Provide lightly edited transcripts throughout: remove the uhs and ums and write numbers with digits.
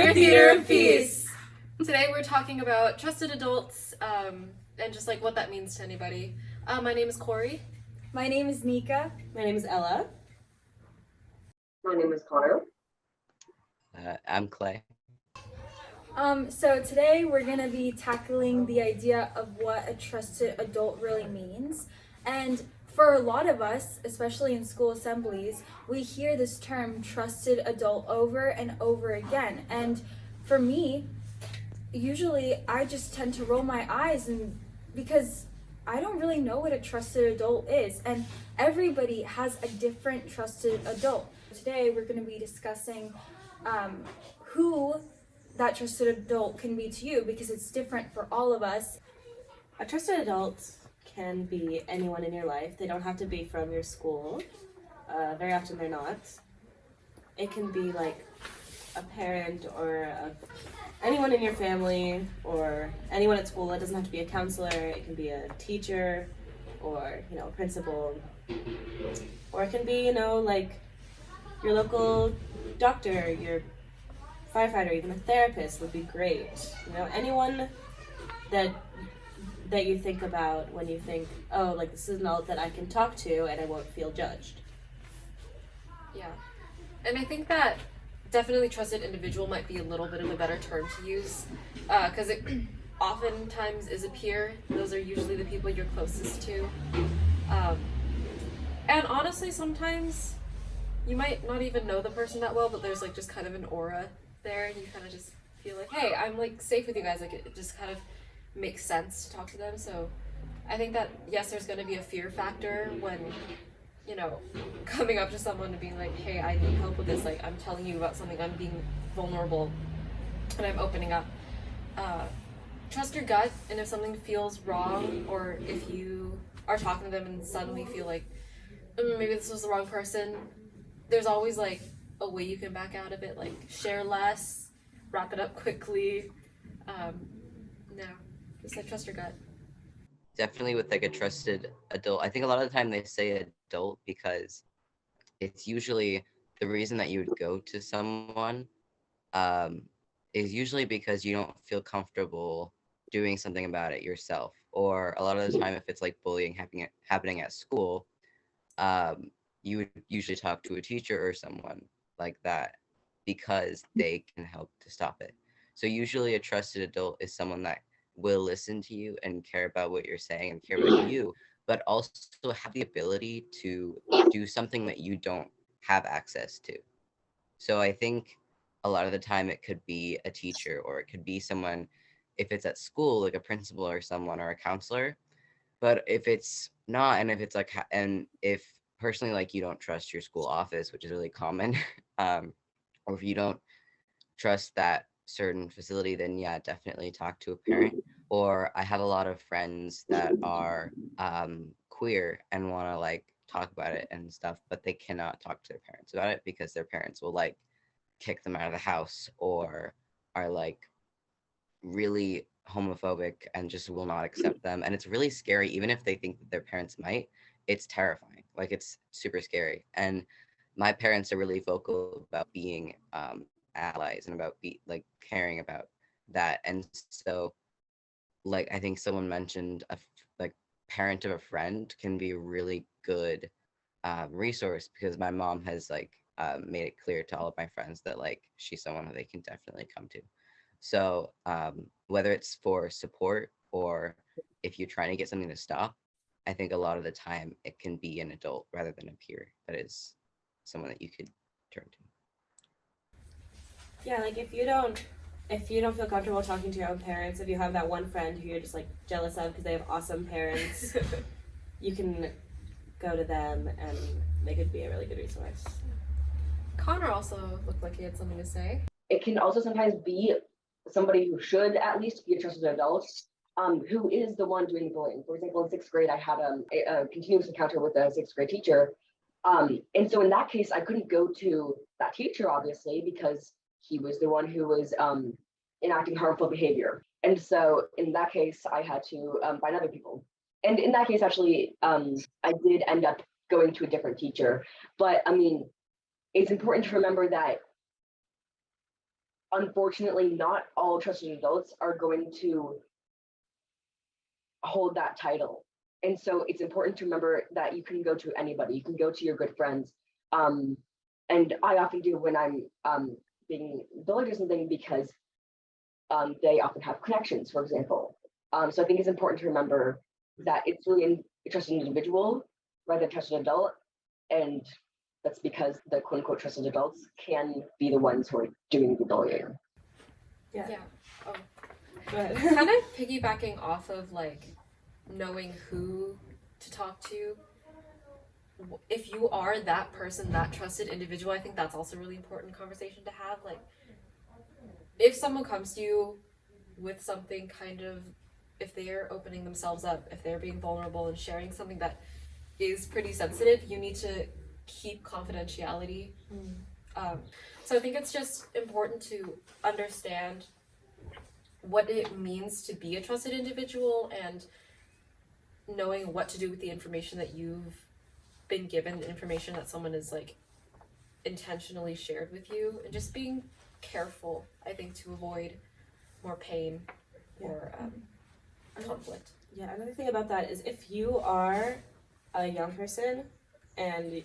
your theater of peace. Today we're talking about trusted adults and just like what that means to anybody. My name is Cori. My name is Nika. My name is Ella. My name is Connor. I'm Clay. So today we're going to be tackling the idea of what a trusted adult really means. And for a lot of us, especially in school assemblies, we hear this term trusted adult over and over again. And for me, usually I just tend to roll my eyes because I don't really know what a trusted adult is. And everybody has a different trusted adult. Today we're going to be discussing who that trusted adult can be to you, because it's different for all of us. A trusted adult can be anyone in your life. They don't have to be from your school. Very often they're not. It can be like a parent or anyone in your family or anyone at school. It doesn't have to be a counselor. It can be a teacher or, a principal. Or it can be, like your local doctor, your firefighter, even a therapist would be great. Anyone that you think about when you think, oh, like this is an adult that I can talk to and I won't feel judged. Yeah. And I think that definitely trusted individual might be a little bit of a better term to use because it oftentimes is a peer. Those are usually the people you're closest to. And honestly, sometimes you might not even know the person that well, but there's like just kind of an aura there and you kind of just feel like, hey, I'm like safe with you guys. Like it just kind of makes sense to talk to them. So I think that yes, there's going to be a fear factor when coming up to someone and being like, hey, I need help with this, like I'm telling you about something, I'm being vulnerable and I'm opening up. Trust your gut, and if something feels wrong or if you are talking to them and suddenly feel like maybe this was the wrong person, there's always like a way you can back out of it, like share less, wrap it up quickly. Just like trust your gut. Definitely with like a trusted adult. I think a lot of the time they say adult because it's usually the reason that you would go to someone is usually because you don't feel comfortable doing something about it yourself. Or a lot of the time if it's like bullying happening at school, you would usually talk to a teacher or someone like that because they can help to stop it. So usually a trusted adult is someone that will listen to you and care about what you're saying and care about you, but also have the ability to do something that you don't have access to. So I think a lot of the time it could be a teacher, or it could be someone, if it's at school, like a principal or someone or a counselor. But if it's not, and if it's like, and if personally, like you don't trust your school office, which is really common, or if you don't trust that certain facility, then yeah, definitely talk to a parent. Or I have a lot of friends that are queer and want to like talk about it and stuff, but they cannot talk to their parents about it because their parents will like kick them out of the house or are like really homophobic and just will not accept them. And it's really scary, even if they think that their parents might. It's terrifying. Like it's super scary. And my parents are really vocal about being allies and about like caring about that. And so like I think someone mentioned like parent of a friend can be a really good resource, because my mom has like made it clear to all of my friends that like she's someone that they can definitely come to. So whether it's for support or if you're trying to get something to stop, I think a lot of the time it can be an adult rather than a peer that is someone that you could turn to. Yeah, like if you don't feel comfortable talking to your own parents, if you have that one friend who you're just like jealous of because they have awesome parents, you can go to them and they could be a really good resource. Connor also looked like he had something to say. It can also sometimes be somebody who should at least be a trusted adult, who is the one doing the bullying. For example, in sixth grade, I had a continuous encounter with a sixth grade teacher. And so in that case, I couldn't go to that teacher, obviously, because he was the one who was enacting harmful behavior. And so in that case, I had to find other people. And in that case, actually, I did end up going to a different teacher. But I mean, it's important to remember that unfortunately, not all trusted adults are going to hold that title. And so it's important to remember that you can go to anybody, you can go to your good friends. And I often do when I'm being bullied or something, because they often have connections, for example. So I think it's important to remember that it's really a trusted individual rather than trusted adult. And that's because the quote unquote trusted adults can be the ones who are doing the bullying. Yeah. Oh. Go ahead. Kind of piggybacking off of like knowing who to talk to. If you are that person, that trusted individual, I think that's also a really important conversation to have. Like, if someone comes to you with something kind of, if they're opening themselves up, if they're being vulnerable and sharing something that is pretty sensitive, you need to keep confidentiality. So I think it's just important to understand what it means to be a trusted individual and knowing what to do with the information that you've been given, the information that someone is like intentionally shared with you, and just being careful, I think, to avoid more pain or conflict. Yeah, another thing about that is if you are a young person and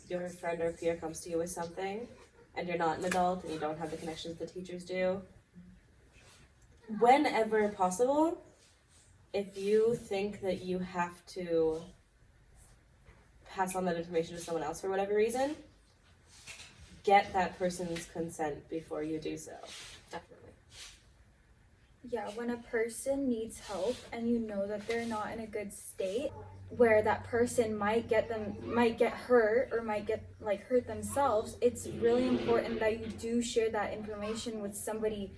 your friend or peer comes to you with something and you're not an adult and you don't have the connections the teachers do, whenever possible, if you think that you have to pass on that information to someone else for whatever reason, get that person's consent before you do so. Definitely. Yeah, when a person needs help and you know that they're not in a good state, where that person might get hurt or might get like hurt themselves, it's really important that you do share that information with somebody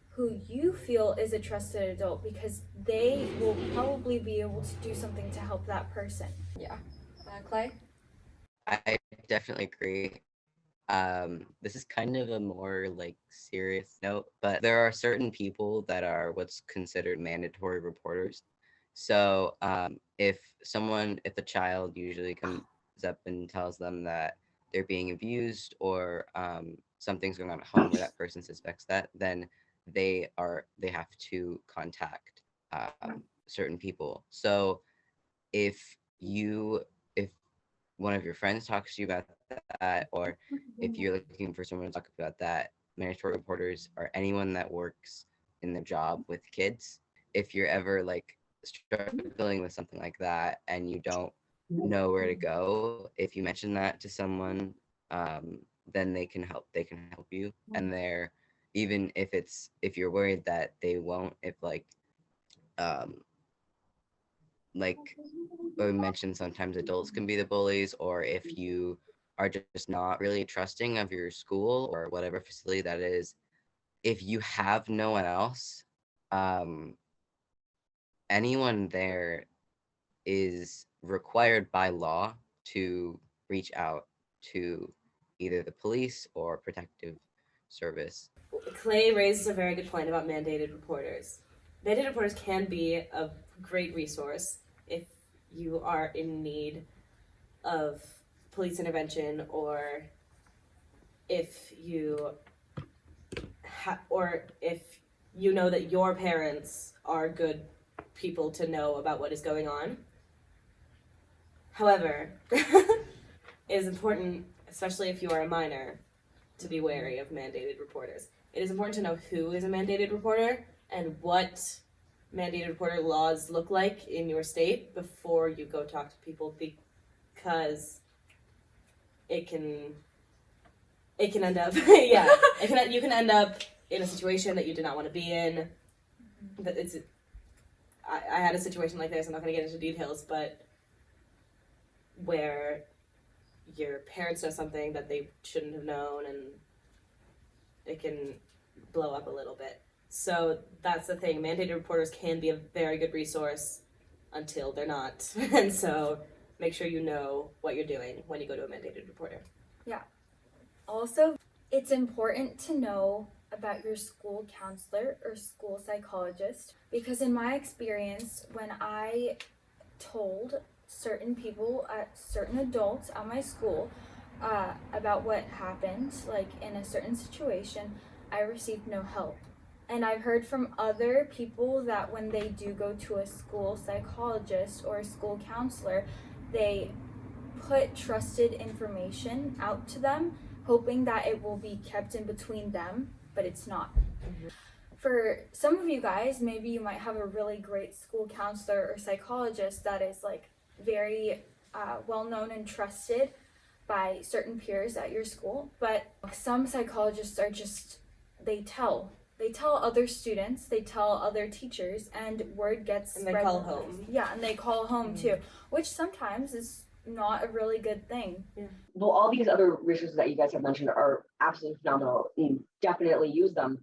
who you feel is a trusted adult, because they will probably be able to do something to help that person. Yeah. Clay? I definitely agree. This is kind of a more like serious note, but there are certain people that are what's considered mandatory reporters. So if a child usually comes up and tells them that they're being abused or something's going on at home where that person suspects that, then they have to contact certain people. So if one of your friends talks to you about that, or if you're looking for someone to talk about that, mandatory reporters are anyone that works in the job with kids. If you're ever like struggling with something like that and you don't know where to go, if you mention that to someone, then they can help you. And they're, even if you're worried that they won't, if like we mentioned, sometimes adults can be the bullies, or if you are just not really trusting of your school or whatever facility that is, if you have no one else, anyone there is required by law to reach out to either the police or protective service. Clay raises a very good point about mandated reporters. Mandated reporters can be a great resource if you are in need of police intervention, or if you or if you know that your parents are good people to know about what is going on. However, it is important, especially if you are a minor, to be wary of mandated reporters. It is important to know who is a mandated reporter and what mandated reporter laws look like in your state before you go talk to people, because it can end up you can end up in a situation that you did not want to be in. That I had a situation like this, I'm not going to get into details, but where your parents know something that they shouldn't have known, and it can blow up a little bit. So that's the thing. Mandated reporters can be a very good resource until they're not. And so make sure you know what you're doing when you go to a mandated reporter. Yeah. Also, it's important to know about your school counselor or school psychologist, because in my experience, when I told certain people, certain adults at my school, about what happened, like in a certain situation, I received no help. And I've heard from other people that when they do go to a school psychologist or a school counselor, they put trusted information out to them, hoping that it will be kept in between them, but it's not. For some of you guys, maybe you might have a really great school counselor or psychologist that is like very well known and trusted by certain peers at your school, but some psychologists are just, they tell other students, they tell other teachers, and word gets And they spread. call home. Yeah, and they call home too, which sometimes is not a really good thing. Well, all these other resources that you guys have mentioned are absolutely phenomenal, and definitely use them.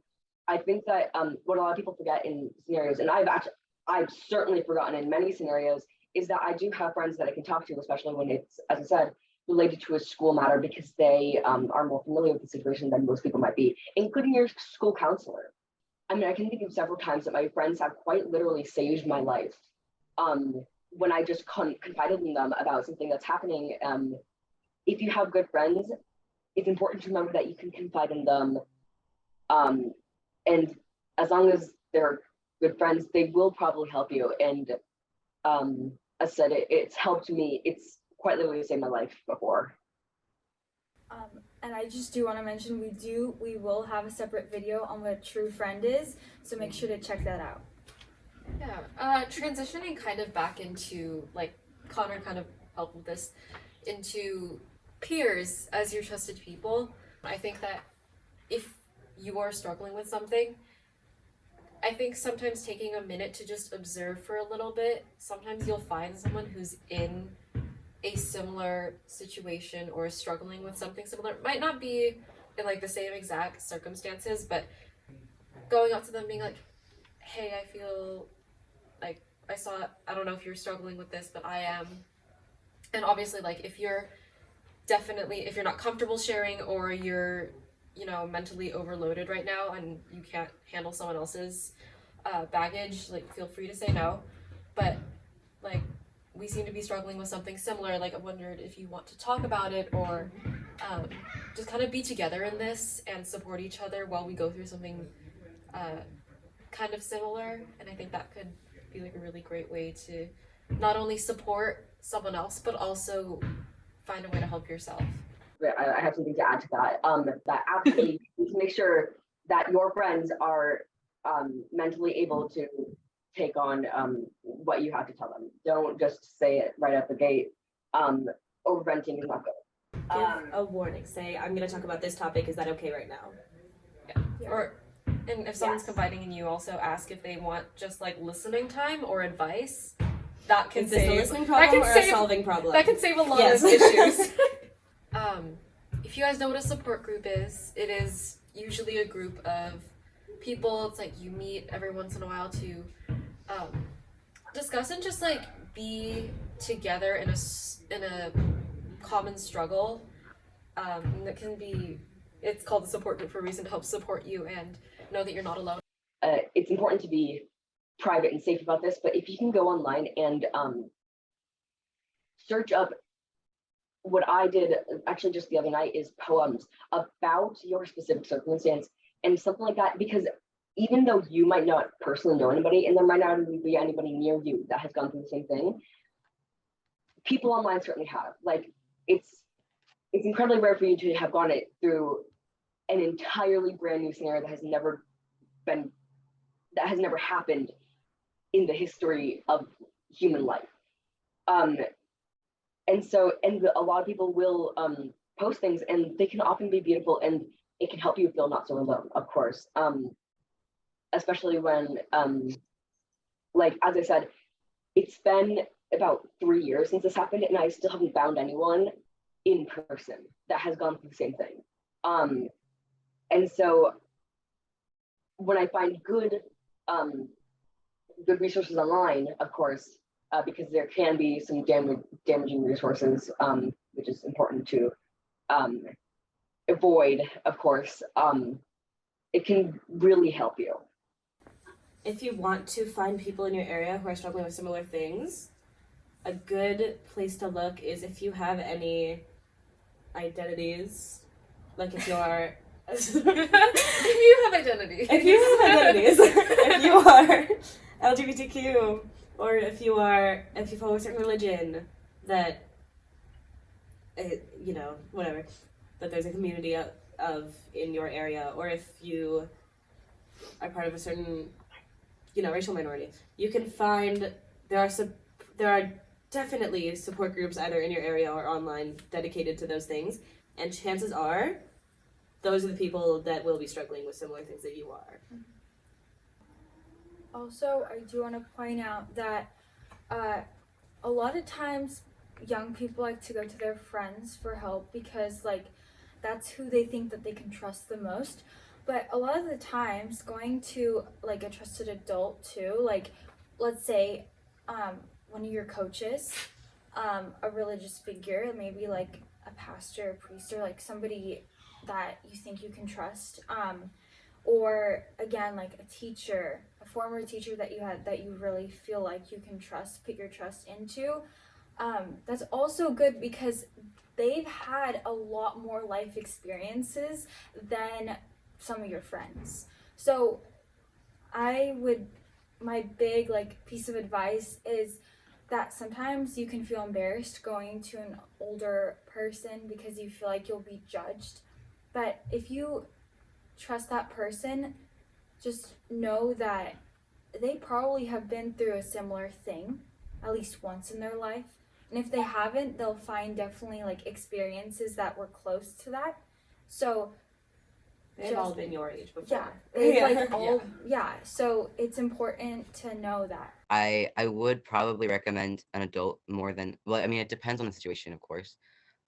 I think that what a lot of people forget in scenarios, and I've certainly forgotten in many scenarios, is that I do have friends that I can talk to, especially when it's, as I said, related to a school matter, because they are more familiar with the situation than most people might be, including your school counselor. I mean, I can think of several times that my friends have quite literally saved my life when I just confided in them about something that's happening. If you have good friends, it's important to remember that you can confide in them. And as long as they're good friends, they will probably help you. And as I said, it's helped me. It's quite literally saved my life before. And I just do want to mention we will have a separate video on what a true friend is, so make sure to check that out. Yeah, transitioning kind of back into, like, Connor kind of helped with this, into peers as your trusted people. I think that if you are struggling with something, I think sometimes taking a minute to just observe for a little bit, sometimes you'll find someone who's in a similar situation or is struggling with something similar. It might not be in like the same exact circumstances, but going up to them being like, hey, I feel like I don't know if you're struggling with this, but I am. And obviously, like, if you're not comfortable sharing, or you're, mentally overloaded right now and you can't handle someone else's baggage, like, feel free to say no. But, like, we seem to be struggling with something similar. Like, I wondered if you want to talk about it, or just kind of be together in this and support each other while we go through something kind of similar. And I think that could be like a really great way to not only support someone else, but also find a way to help yourself. I have something to add to that. That absolutely you need to make sure that your friends are mentally able to take on what you have to tell them. Don't just say it right at the gate. Overventing is not good. Give a warning. Say, I'm going to talk about this topic. Is that okay right now? Yeah. And if someone's confiding in you, also ask if they want just like listening time or advice. That can Is this save a listening problem or a solving problem? That can save a lot Yes. of issues. If you guys know what a support group is, it is usually a group of people. It's like you meet every once in a while to discuss and just like be together in a common struggle. And that can be, it's called the support group for a reason, to help support you and know that you're not alone. It's important to be private and safe about this, but if you can go online and search up, what I did actually just the other night is poems about your specific circumstance and something like that, because even though you might not personally know anybody, and there might not be anybody near you that has gone through the same thing, people online certainly have. Like, it's incredibly rare for you to have gone through an entirely brand new scenario that has never happened in the history of human life. And a lot of people will post things, and they can often be beautiful, and it can help you feel not so alone, of course. Especially when, like, as I said, it's been about 3 years since this happened, and I still haven't found anyone in person that has gone through the same thing. And so when I find good resources online, of course, because there can be some damaging resources, which is important to avoid, of course, it can really help you. If you want to find people in your area who are struggling with similar things, a good place to look is if you have any identities, like if you're if you have identity. If you have identities, if you are LGBTQ, or if you follow a certain religion, that, whatever, that there's a community of in your area, or if you are part of a certain, racial minority, you can find there are definitely support groups either in your area or online dedicated to those things, and chances are those are the people that will be struggling with similar things that you are. Also, I do want to point out that a lot of times young people like to go to their friends for help because that's who they think that they can trust the most. But a lot of the times going to a trusted adult too, let's say one of your coaches, a religious figure, maybe a pastor, a priest, or somebody that you think you can trust, or again a teacher, a former teacher that you had that you really feel like you can trust, put your trust into. That's also good because they've had a lot more life experiences than some of your friends. So my big piece of advice is that sometimes you can feel embarrassed going to an older person because you feel like you'll be judged. But if you trust that person, just know that they probably have been through a similar thing at least once in their life. And if they haven't, they'll find definitely experiences that were close to that. So they've all been your age before. Yeah, they've so it's important to know that. I would probably recommend an adult more than, well, I mean, it depends on the situation, of course,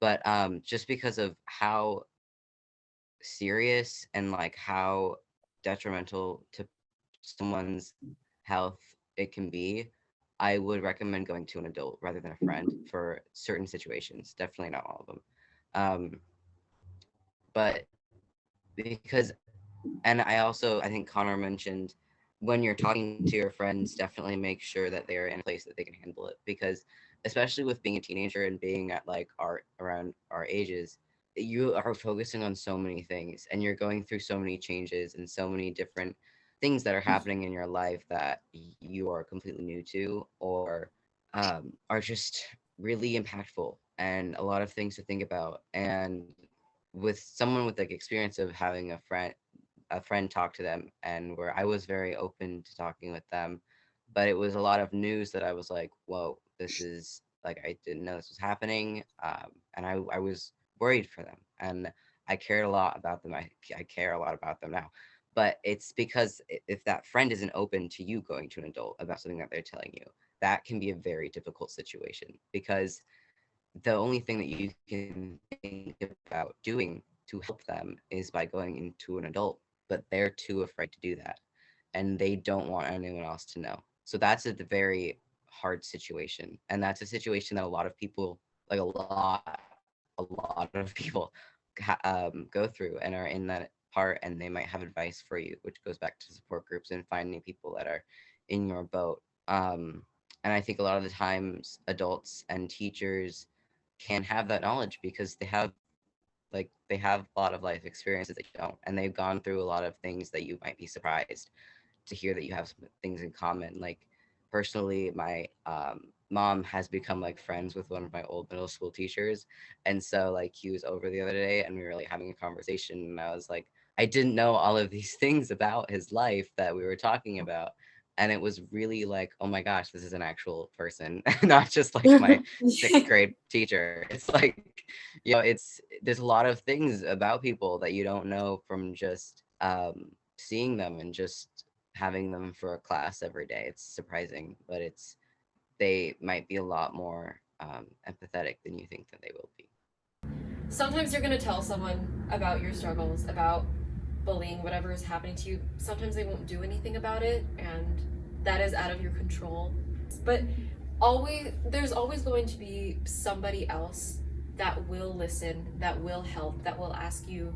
but just because of how serious and how detrimental to someone's health it can be, I would recommend going to an adult rather than a friend for certain situations. Definitely not all of them. But because, and I think Connor mentioned, when you're talking to your friends, definitely make sure that they're in a place that they can handle it, because especially with being a teenager and being at around our ages, you are focusing on so many things and you're going through so many changes and so many different things that are happening in your life that you are completely new to, or are just really impactful, and a lot of things to think about. And with someone with experience of having a friend talk to them, and where I was very open to talking with them, but it was a lot of news that I was like, whoa, this is I didn't know this was happening. And I was worried for them, and I cared a lot about them. I care a lot about them now, but it's because if that friend isn't open to you going to an adult about something that they're telling you, that can be a very difficult situation, because the only thing that you can think about doing to help them is by going into an adult, but they're too afraid to do that, and they don't want anyone else to know. So that's a very hard situation, and that's a situation that a lot of people, a lot of people go through and are in that part, and they might have advice for you, which goes back to support groups and finding people that are in your boat. And I think a lot of the times adults and teachers can have that knowledge because they have a lot of life experiences that you don't, and they've gone through a lot of things that you might be surprised to hear that you have some things in common. Personally, my mom has become friends with one of my old middle school teachers, and so he was over the other day and we were having a conversation, and I was like, I didn't know all of these things about his life that we were talking about, and it was really oh my gosh, this is an actual person, not just my sixth grade teacher. It's there's a lot of things about people that you don't know from just seeing them and just having them for a class every day. It's surprising, but they might be a lot more empathetic than you think that they will be. Sometimes you're going to tell someone about your struggles, about bullying, whatever is happening to you. Sometimes they won't do anything about it, and that is out of your control. But there's always going to be somebody else that will listen, that will help, that will ask you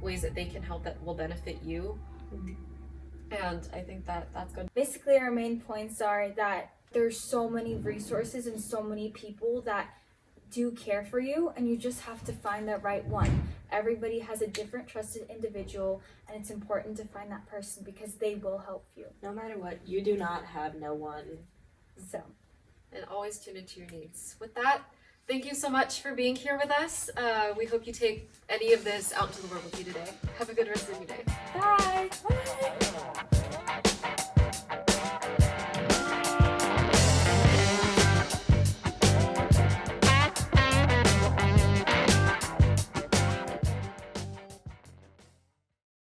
ways that they can help that will benefit you. And I think that's good. Basically, our main points are that there's so many resources and so many people that do care for you, and you just have to find the right one. Everybody has a different trusted individual, and it's important to find that person because they will help you. No matter what, you do not have no one. So, And always tune into your needs. With that, thank you so much for being here with us. We hope you take any of this out into the world with you today. Have a good rest of your day. bye. Bye.